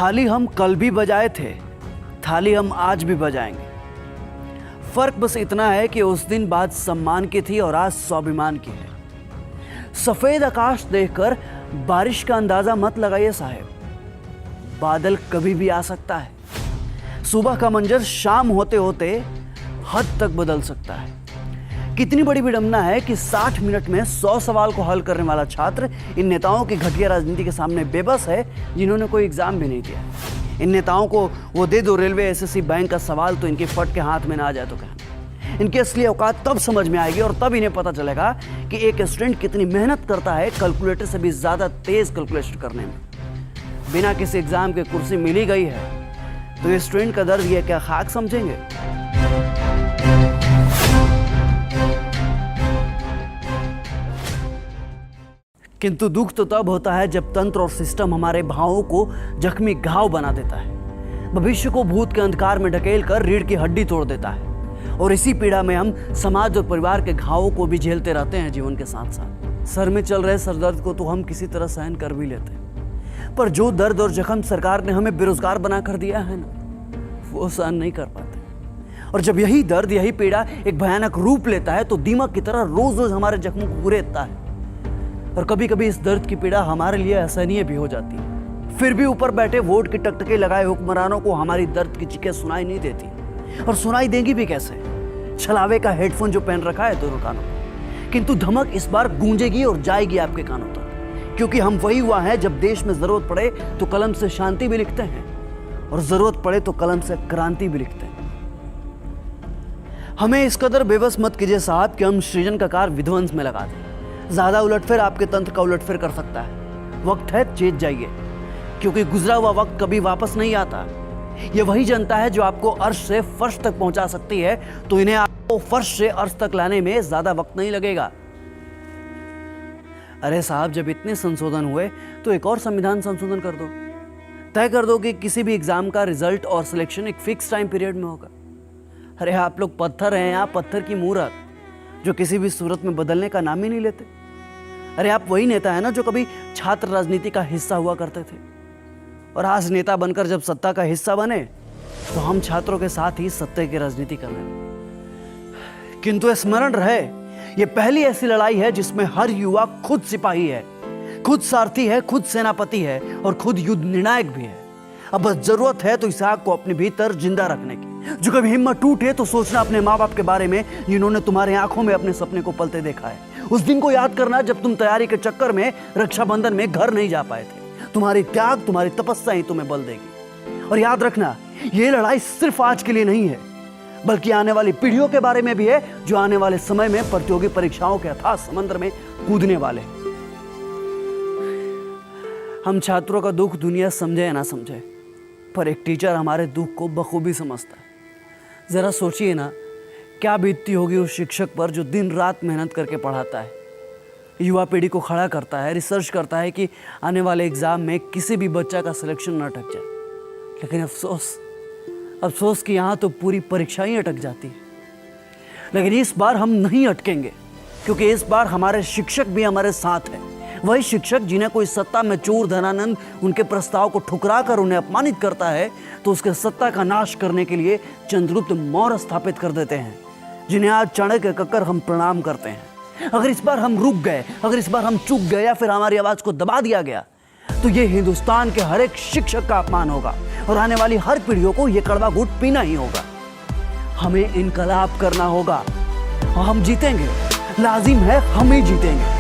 थाली हम कल भी बजाए थे, थाली हम आज भी बजाएंगे। फर्क बस इतना है कि उस दिन बात सम्मान की थी और आज स्वाभिमान की है। सफेद आकाश देखकर बारिश का अंदाजा मत लगाइए साहब, बादल कभी भी आ सकता है। सुबह का मंजर शाम होते होते हद तक बदल सकता है। कितनी बड़ी विडंबना है कि 60 मिनट में 100 सवाल को हल करने वाला छात्र इन नेताओं की घटिया राजनीति के सामने बेबस है, जिन्होंने कोई एग्जाम भी नहीं दिया। इन नेताओं को वो दे दो रेलवे एसएससी बैंक का सवाल तो इनके फट के हाथ में ना आ जाए तो कहना। इनकी असली औकात तब समझ में आएगी और तब इन्हें पता चलेगा कि एक स्टूडेंट कितनी मेहनत करता है कैलकुलेटर से भी ज्यादा तेज कैलकुलेशन करने में। बिना किसी एग्जाम के कुर्सी मिली गई है तो ये स्टूडेंट का दर्द ये क्या खाक समझेंगे? किंतु दुख तो तब होता है जब तंत्र और सिस्टम हमारे भावों को जख्मी घाव बना देता है, भविष्य को भूत के अंधकार में ढकेल कर रीढ़ की हड्डी तोड़ देता है। और इसी पीड़ा में हम समाज और परिवार के घावों को भी झेलते रहते हैं जीवन के साथ साथ। सर में चल रहे सरदर्द को तो हम किसी तरह सहन कर भी लेते हैं, पर जो दर्द और जख्म सरकार ने हमें बेरोजगार बना कर दिया है ना, वो सहन नहीं कर पाते। और जब यही दर्द, यही पीड़ा एक भयानक रूप लेता है तो दीमक की तरह रोज रोज हमारे जख्मों को कुरेदता है। और कभी कभी इस दर्द की पीड़ा हमारे लिए असहनीय भी हो जाती है। फिर भी ऊपर बैठे वोट की टकटकी लगाए हुक्मरानों को हमारी दर्द की चीखें सुनाई नहीं देती, और सुनाई देंगी भी कैसे? छलावे का हेडफोन जो पहन रखा है दोनों कानों में। किंतु धमक इस बार गूंजेगी और जाएगी आपके कानों तक, क्योंकि हम वही हुआ है जब देश में जरूरत पड़े तो कलम से शांति भी लिखते हैं और जरूरत पड़े तो कलम से क्रांति भी लिखते हैं। हमें इस कदर बेबस मत कीजिए साहब कि हम सृजन का कार विध्वंस में लगा दें। ज्यादा उलटफेर आपके तंत्र का उलटफेर कर सकता है। वक्त है चेत जाइए, क्योंकि गुजरा हुआ वक्त कभी वापस नहीं आता। ये वही जनता है जो आपको अर्श से फर्श तक पहुंचा सकती है, तो इन्हें आपको फर्श से अर्श तक लाने में ज्यादा वक्त नहीं लगेगा। अरे साहब, जब इतने संशोधन हुए तो एक और संविधान संशोधन कर दो। तय कर दो कि किसी भी एग्जाम का रिजल्ट और सिलेक्शन एक फिक्स टाइम पीरियड में होगा। अरे आप लोग पत्थर हैं, आप पत्थर की मूरत जो किसी भी सूरत में बदलने का नाम ही नहीं लेते। अरे आप वही नेता है ना जो कभी छात्र राजनीति का हिस्सा हुआ करते थे, और आज नेता बनकर जब सत्ता का हिस्सा बने तो हम छात्रों के साथ ही सत्ता की राजनीति कर रहे हैं। किंतु स्मरण रहे, ये पहली ऐसी लड़ाई है जिसमें हर युवा खुद सिपाही है, खुद सारथी है, खुद सेनापति है और खुद युद्ध निर्णायक भी है। अब बस जरूरत है तो इस आग को अपने भीतर जिंदा रखने की। जो कभी हिम्मत टूटे तो सोचना अपने माँ बाप के बारे में, जिन्होंने तुम्हारे आंखों में अपने सपने को पलते देखा है। उस दिन को याद करना जब तुम तैयारी के चक्कर में रक्षाबंधन में घर नहीं जा पाए थे। तुम्हारी त्याग, तुम्हारी तपस्या ही तुम्हें बल देगी। और याद रखना, ये लड़ाई सिर्फ आज के लिए नहीं है, बल्कि आने वाली पीढ़ियों के बारे में भी है, जो आने वाले समय में प्रतियोगी परीक्षाओं के अथाह समंदर में कूदने वाले। हम छात्रों का दुख दुनिया समझे या ना समझे, पर एक टीचर हमारे दुख को बखूबी समझता है। जरा सोचिए ना, क्या बीतती होगी उस शिक्षक पर जो दिन रात मेहनत करके पढ़ाता है, युवा पीढ़ी को खड़ा करता है, रिसर्च करता है कि आने वाले एग्जाम में किसी भी बच्चा का सिलेक्शन न अटक जाए। लेकिन अफसोस कि यहाँ तो पूरी परीक्षा ही अटक जाती है। लेकिन इस बार हम नहीं अटकेंगे, क्योंकि इस बार हमारे शिक्षक भी हमारे साथ हैं। वही शिक्षक जिन्हें कोई सत्ता में चोर धनानंद उनके प्रस्ताव को ठुकरा कर उन्हें अपमानित करता है, तो उसके सत्ता का नाश करने के लिए चंद्रगुप्त मौर्य स्थापित कर देते हैं, जिन्हें आज चाणक्य कहकर हम प्रणाम करते हैं। अगर इस बार हम रुक गए, अगर इस बार हम चूक गए या फिर हमारी आवाज को दबा दिया गया, तो ये हिंदुस्तान के हर एक शिक्षक का अपमान होगा और आने वाली हर पीढ़ियों को ये कड़वा घूंट पीना ही होगा। हमें इनकलाब करना होगा और हम जीतेंगे। लाजिम है, हम ही जीतेंगे।